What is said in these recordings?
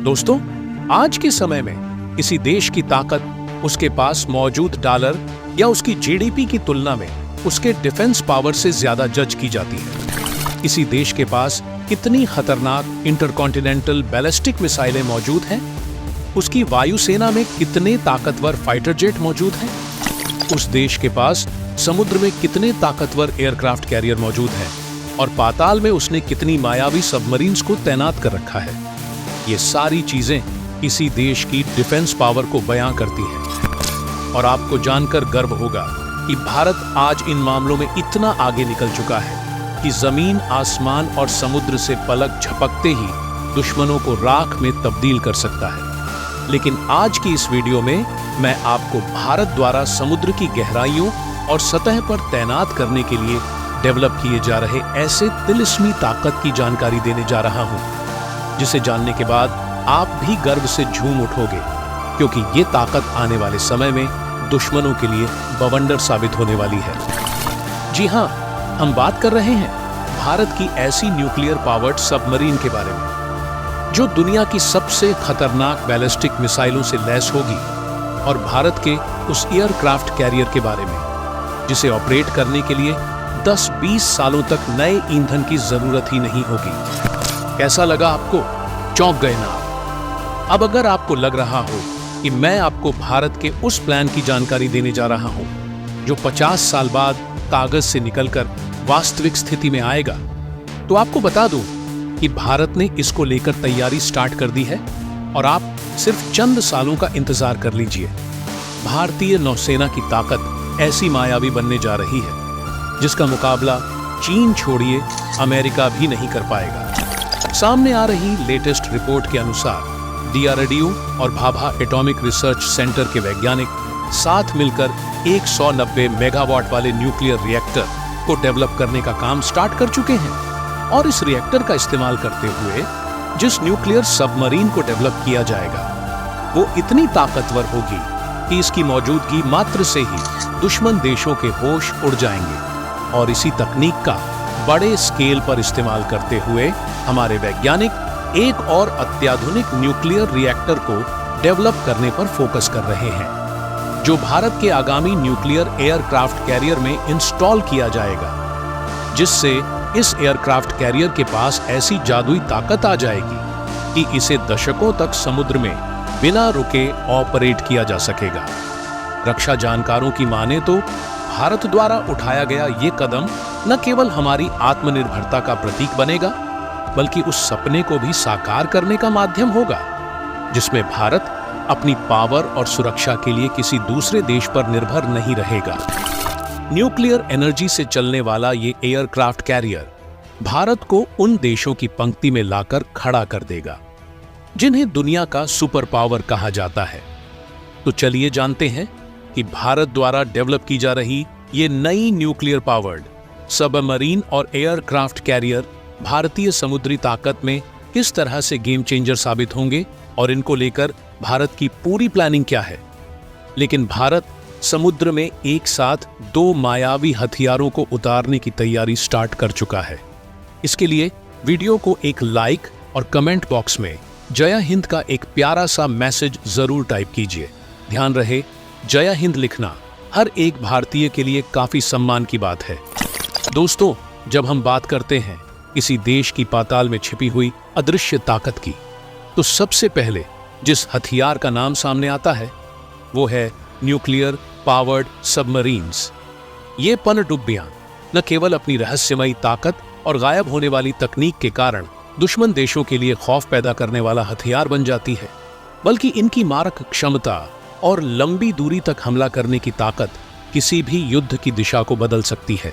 दोस्तों, आज के समय में किसी देश की ताकत उसके पास मौजूद डॉलर या उसकी जीडीपी की तुलना में उसके डिफेंस पावर से ज्यादा जज की जाती है। किसी देश के पास कितनी खतरनाक इंटरकॉन्टिनेंटल बैलिस्टिक मिसाइलें मौजूद हैं, उसकी वायुसेना में कितने ताकतवर फाइटर जेट मौजूद हैं, उस देश के पास समुद्र में कितने ताकतवर एयरक्राफ्ट कैरियर मौजूद हैं और पाताल में उसने कितनी मायावी सबमरीन्स को तैनात कर रखा है। ये सारी चीजें किसी देश की डिफेंस पावर को बयां करती हैं। और आपको जानकर गर्व होगा कि भारत आज इन मामलों में इतना आगे निकल चुका है कि जमीन, आसमान और समुद्र से पलक झपकते ही दुश्मनों को राख में तब्दील कर सकता है। लेकिन आज की इस वीडियो में मैं आपको भारत द्वारा समुद्र की गहराइयों और सतह पर तैनात करने के लिए डेवलप किए जा रहे ऐसे तिलिस्मी ताकत की जानकारी देने जा रहा हूं, जिसे जानने के बाद आप भी गर्व से झूम उठोगे, क्योंकि ये ताकत आने वाले समय में दुश्मनों के लिए बवंडर साबित होने वाली है। जी हां, हम बात कर रहे हैं भारत की ऐसी न्यूक्लियर पावर्ड सबमरीन के बारे में जो दुनिया की सबसे खतरनाक बैलिस्टिक मिसाइलों से लैस होगी, और भारत के उस एयरक्राफ्ट कैरियर के बारे में जिसे ऑपरेट करने के लिए 10-20 सालों तक नए ईंधन की जरूरत ही नहीं होगी। कैसा लगा आपको? चौंक गए ना? अब अगर आपको लग रहा हो कि मैं आपको भारत के उस प्लान की जानकारी देने जा रहा हूं जो 50 साल बाद कागज से निकलकर वास्तविक स्थिति में आएगा, तो आपको बता दूं कि भारत ने इसको लेकर तैयारी स्टार्ट कर दी है और आप सिर्फ चंद सालों का इंतजार कर लीजिए। भारतीय नौसेना की ताकत ऐसी मायावी बनने जा रही है जिसका मुकाबला चीन छोड़िए अमेरिका भी नहीं कर पाएगा। सामने आ रही लेटेस्ट रिपोर्ट के अनुसार डीआरडीओ और भाभा एटॉमिक रिसर्च सेंटर के वैज्ञानिक साथ मिलकर 190 मेगावाट वाले न्यूक्लियर रिएक्टर को डेवलप करने का काम स्टार्ट कर चुके हैं। और इस रिएक्टर का इस्तेमाल करते हुए जिस न्यूक्लियर सबमरीन को डेवलप किया जाएगा वो इतनी ताकतवर होगी कि इसकी मौजूदगी मात्र से ही दुश्मन देशों के होश उड़ जाएंगे। और इसी तकनीक का बड़े स्केल पर इस्तेमाल करते हुए हमारे वैज्ञानिक एक और अत्याधुनिक न्यूक्लियर रिएक्टर को डेवलप करने पर फोकस कर रहे हैं, जो भारत के आगामी न्यूक्लियर एयरक्राफ्ट कैरियर में इंस्टॉल किया जाएगा, जिससे इस एयरक्राफ्ट कैरियर के पास ऐसी जादुई ताकत आ जाएगी कि इसे दशकों तक समुद्र में बिना रुके ऑपरेट किया जा सकेगा। रक्षा जानकारों की माने तो भारत द्वारा उठाया गया ये कदम न केवल हमारी आत्मनिर्भरता का प्रतीक बनेगा, बल्कि उस सपने को भी साकार करने का माध्यम होगा जिसमें भारत अपनी पावर और सुरक्षा के लिए किसी दूसरे देश पर निर्भर नहीं रहेगा। न्यूक्लियर एनर्जी से चलने वाला ये एयरक्राफ्ट कैरियर भारत को उन देशों की पंक्ति में लाकर खड़ा कर देगा जिन्हें दुनिया का सुपर पावर कहा जाता है। तो चलिए जानते हैं कि भारत द्वारा डेवलप की जा रही ये नई न्यूक्लियर पावर्ड सबमरीन और एयरक्राफ्ट कैरियर भारतीय समुद्री ताकत में किस तरह से गेम चेंजर साबित होंगे और इनको लेकर भारत की पूरी प्लानिंग क्या है। लेकिन भारत समुद्र में एक साथ 2 मायावी हथियारों को उतारने की तैयारी स्टार्ट कर चुका है। इसके लिए वीडियो को एक लाइक और कमेंट बॉक्स में जय हिंद का एक प्यारा सा मैसेज जरूर टाइप कीजिए। ध्यान रहे, जय हिंद लिखना हर एक भारतीय के लिए काफी सम्मान की बात है। दोस्तों, जब हम बात करते हैं किसी देश की पाताल में छिपी हुई अदृश्य ताकत की, तो सबसे पहले जिस हथियार का नाम सामने आता है वो है न्यूक्लियर पावर्ड सबमरीन्स। ये पनडुब्बियां न केवल अपनी रहस्यमयी ताकत और गायब होने वाली तकनीक के कारण दुश्मन देशों के लिए खौफ पैदा करने वाला हथियार बन जाती है, बल्कि इनकी मारक क्षमता और लंबी दूरी तक हमला करने की ताकत किसी भी युद्ध की दिशा को बदल सकती है।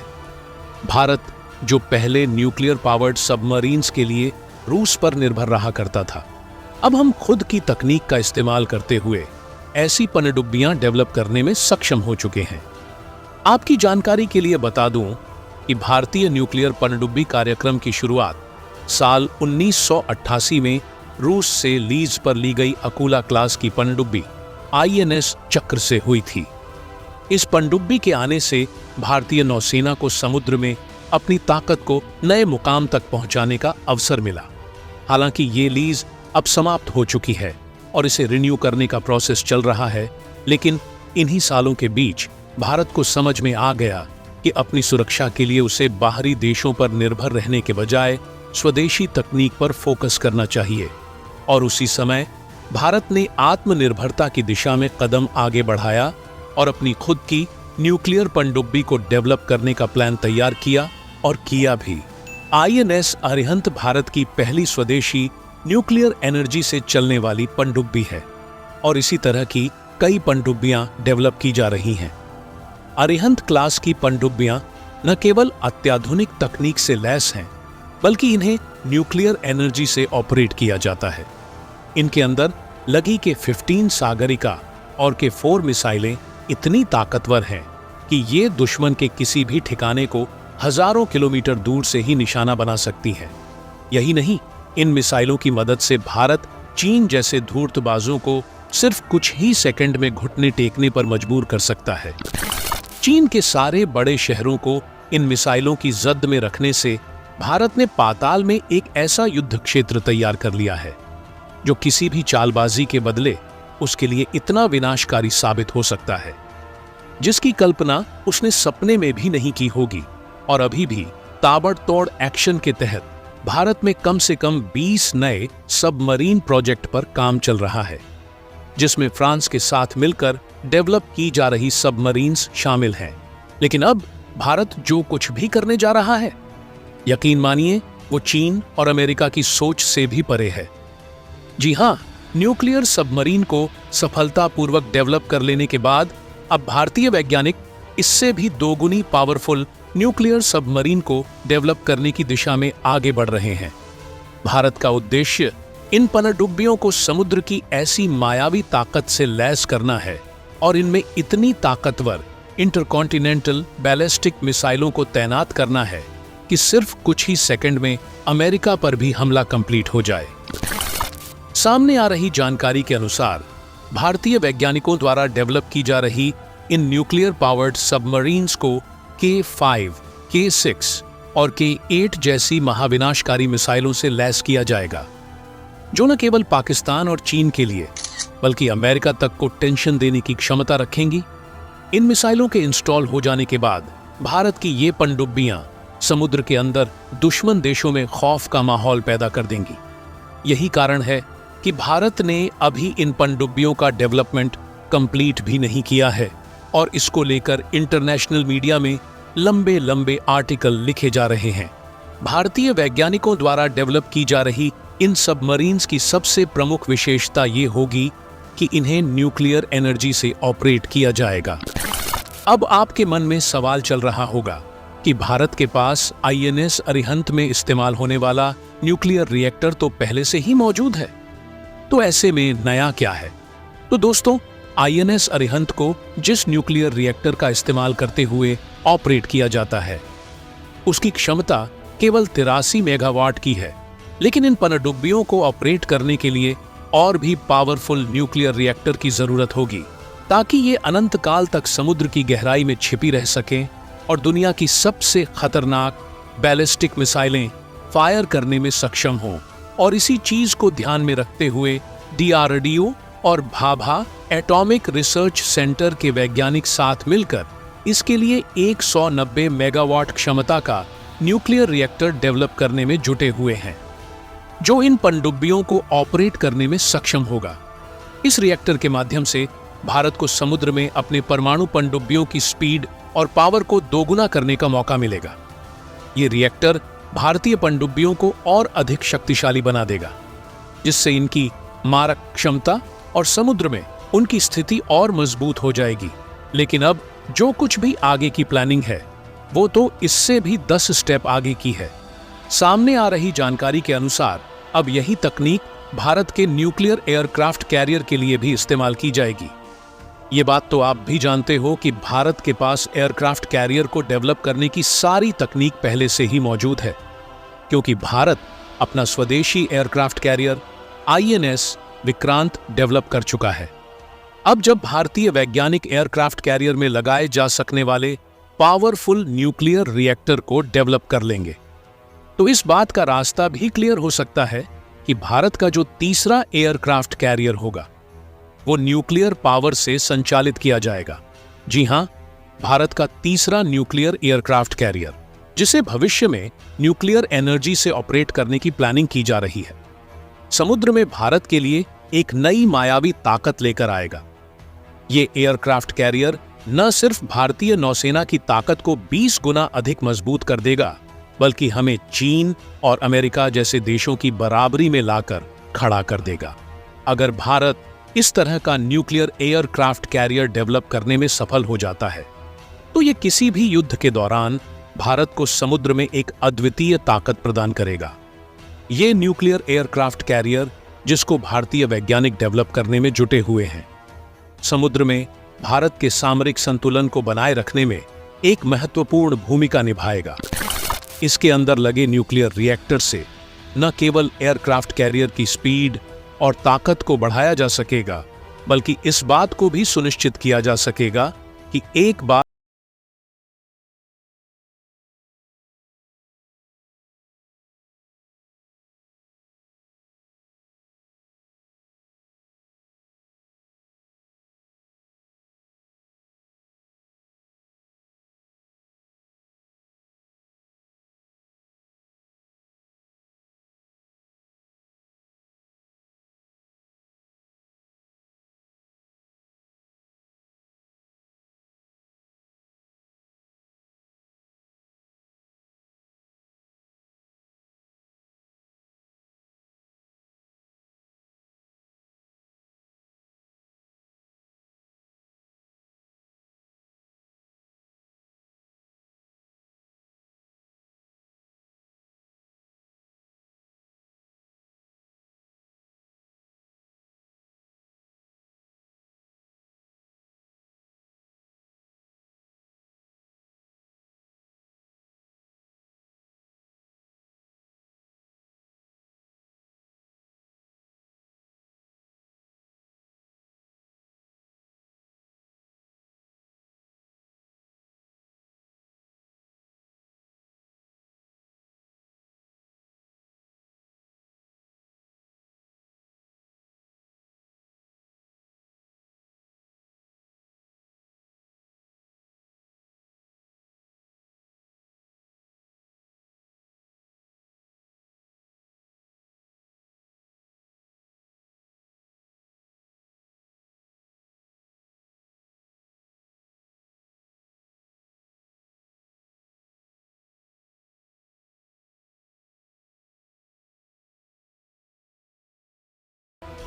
भारत, जो पहले न्यूक्लियर पावर्ड सबमरीन्स के लिए रूस पर निर्भर रहा करता था, अब हम खुद की तकनीक का इस्तेमाल करते हुए ऐसी पनडुब्बियां डेवलप करने में सक्षम हो चुके हैं। आपकी जानकारी के लिए बता दूं कि भारतीय न्यूक्लियर पनडुब्बी कार्यक्रम की शुरुआत साल 1988 में रूस से लीज पर ली गई अकूला क्लास की पनडुब्बी INS चक्र से हुई थी। इस पनडुब्बी के आने से भारतीय नौसेना को समुद्र में अपनी ताकत को नए मुकाम तक पहुंचाने का अवसर मिला। हालांकि ये लीज अब समाप्त हो चुकी है और इसे रिन्यू करने का प्रोसेस चल रहा है। लेकिन इन्हीं सालों के बीच भारत को समझ में आ गया कि अपनी सुरक्षा के लिए उसे बाहरी देशों पर निर्भर रहने के बजाय स्वदेशी तकनीक पर फोकस करना चाहिए। और उसी समय भारत ने आत्मनिर्भरता की दिशा में कदम आगे बढ़ाया और अपनी खुद की न्यूक्लियर पनडुब्बी को डेवलप करने का प्लान तैयार किया और किया भी। INS अरिहंत भारत की पहली स्वदेशी न्यूक्लियर एनर्जी से चलने वाली पनडुब्बी है और इसी तरह की कई पनडुब्बियां डेवलप की जा रही हैं। अरिहंत क्लास की पनडुब्बियां न केवल अत्याधुनिक तकनीक से लैस हैं, बल्कि इन्हें न्यूक्लियर एनर्जी से ऑपरेट किया जाता है। इनके अंदर लगी के 15 सागरिका और के 4 मिसाइलें इतनी ताकतवर हैं कि ये दुश्मन के किसी भी ठिकाने को हजारों किलोमीटर दूर से ही निशाना बना सकती हैं। यही नहीं, इन मिसाइलों की मदद से भारत चीन जैसे धूर्तबाजों को सिर्फ कुछ ही सेकंड में घुटने टेकने पर मजबूर कर सकता है। चीन के सारे बड़े शहरों को इन मिसाइलों की जद में रखने से भारत ने पाताल में एक ऐसा युद्ध क्षेत्र तैयार कर लिया है जो किसी भी चालबाजी के बदले उसके लिए इतना विनाशकारी साबित हो सकता है जिसकी कल्पना उसने सपने में भी नहीं की होगी। और अभी भी ताबड़तोड़ एक्शन के तहत भारत में कम से कम 20 नए सबमरीन प्रोजेक्ट पर काम चल रहा है, जिसमें फ्रांस के साथ मिलकर डेवलप की जा रही सबमरीन्स शामिल हैं। लेकिन अब भारत जो कुछ भी करने जा रहा है, यकीन मानिए वो चीन और अमेरिका की सोच से भी परे है। जी हां, न्यूक्लियर सबमरीन को सफलतापूर्वक डेवलप कर लेने के बाद अब भारतीय वैज्ञानिक इससे भी दोगुनी पावरफुल न्यूक्लियर सबमरीन को डेवलप करने की दिशा में आगे बढ़ रहे हैं। भारत का उद्देश्य इन पनडुब्बियों को समुद्र की ऐसी मायावी ताकत से लैस करना है और इनमें इतनी ताकतवर इंटरकॉन्टिनेंटल बैलिस्टिक मिसाइलों को तैनात करना है कि सिर्फ कुछ ही सेकंड में अमेरिका पर भी हमला कंप्लीट हो जाए। सामने आ रही जानकारी के अनुसार भारतीय वैज्ञानिकों द्वारा डेवलप की जा रही इन न्यूक्लियर पावर्ड सबमरीन्स को K5, K6 और K8 जैसी महाविनाशकारी मिसाइलों से लैस किया जाएगा, जो न केवल पाकिस्तान और चीन के लिए बल्कि अमेरिका तक को टेंशन देने की क्षमता रखेंगी। इन मिसाइलों के इंस्टॉल हो जाने के बाद भारत की ये पनडुब्बियां समुद्र के अंदर दुश्मन देशों में खौफ का माहौल पैदा कर देंगी। यही कारण है कि भारत ने अभी इन पनडुब्बियों का डेवलपमेंट कंप्लीट भी नहीं किया है और इसको लेकर इंटरनेशनल मीडिया में लंबे लंबे आर्टिकल लिखे जा रहे हैं। भारतीय वैज्ञानिकों द्वारा डेवलप की जा रही इन सबमरीन्स की सबसे प्रमुख विशेषता ये होगी कि इन्हें न्यूक्लियर एनर्जी से ऑपरेट किया जाएगा। अब आपके मन में सवाल चल रहा होगा कि भारत के पास INS अरिहंत में इस्तेमाल होने वाला न्यूक्लियर रिएक्टर तो पहले से ही मौजूद है, तो ऐसे में नया क्या है? तो दोस्तों, INS अरिहंत को जिस न्यूक्लियर रिएक्टर का इस्तेमाल करते हुए ऑपरेट किया जाता है, उसकी क्षमता केवल 83 मेगावाट की है। लेकिन इन पनडुब्बियों को ऑपरेट करने के लिए और भी पावरफुल न्यूक्लियर रिएक्टर की जरूरत होगी, ताकि ये अनंत काल तक समुद्र की गहराई में छिपी रह सकें और दुनिया की सबसे खतरनाक बैलिस्टिक मिसाइलें फायर करने में सक्षम हों। और इसी चीज को ध्यान में रखते हुए DRDO और भाभा एटॉमिक रिसर्च सेंटर के वैज्ञानिक साथ मिलकर इसके लिए 190 मेगावाट क्षमता का न्यूक्लियर रिएक्टर डेवलप करने में जुटे हुए हैं, जो इन पनडुब्बियों को ऑपरेट करने में सक्षम होगा। इस रिएक्टर के माध्यम से भारत को समुद्र में अपने परमाणु पनडुब्बियों की स्पीड और पावर को दोगुना करने का मौका मिलेगा। ये रिएक्टर भारतीय पनडुब्बियों को और अधिक शक्तिशाली बना देगा, जिससे इनकी मारक क्षमता और समुद्र में उनकी स्थिति और मजबूत हो जाएगी। लेकिन अब जो कुछ भी आगे की प्लानिंग है, वो तो इससे भी 10 स्टेप आगे की है। सामने आ रही जानकारी के अनुसार अब यही तकनीक भारत के न्यूक्लियर एयरक्राफ्ट कैरियर के लिए भी इस्तेमाल की जाएगी। ये बात तो आप भी जानते हो कि भारत के पास एयरक्राफ्ट कैरियर को डेवलप करने की सारी तकनीक पहले से ही मौजूद है, क्योंकि भारत अपना स्वदेशी aircraft carrier INS Vikrant develop कर चुका है। अब जब भारतीय वैज्ञानिक एयरक्राफ्ट कैरियर में लगाए जा सकने वाले पावरफुल न्यूक्लियर रिएक्टर को डेवलप कर लेंगे, तो इस बात का रास्ता भी क्लियर हो सकता है कि भारत का जो तीसरा एयरक्राफ्ट कैरियर होगा वो न्यूक्लियर पावर से संचालित किया जाएगा। जी हां, भारत का तीसरा न्यूक्लियर एयरक्राफ्ट कैरियर, जिसे भविष्य में न्यूक्लियर एनर्जी से ऑपरेट करने की प्लानिंग की जा रही है, समुद्र में भारत के लिए एक नई मायावी ताकत लेकर आएगा। ये एयरक्राफ्ट कैरियर न सिर्फ भारतीय नौसेना की ताकत को 20 गुना अधिक मजबूत कर देगा, बल्कि हमें चीन और अमेरिका जैसे देशों की बराबरी में लाकर खड़ा कर देगा। अगर भारत इस तरह का न्यूक्लियर एयरक्राफ्ट कैरियर डेवलप करने में सफल हो जाता है, तो ये किसी भी युद्ध के दौरान भारत को समुद्र में एक अद्वितीय ताकत प्रदान करेगा। ये न्यूक्लियर एयरक्राफ्ट कैरियर, जिसको भारतीय वैज्ञानिक डेवलप करने में जुटे हुए हैं, समुद्र में भारत के सामरिक संतुलन को बनाए रखने में एक महत्वपूर्ण भूमिका निभाएगा। इसके अंदर लगे न्यूक्लियर रिएक्टर से न केवल एयरक्राफ्ट कैरियर की स्पीड और ताकत को बढ़ाया जा सकेगा, बल्कि इस बात को भी सुनिश्चित किया जा सकेगा कि एक बार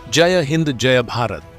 जय हिंद, जय भारत।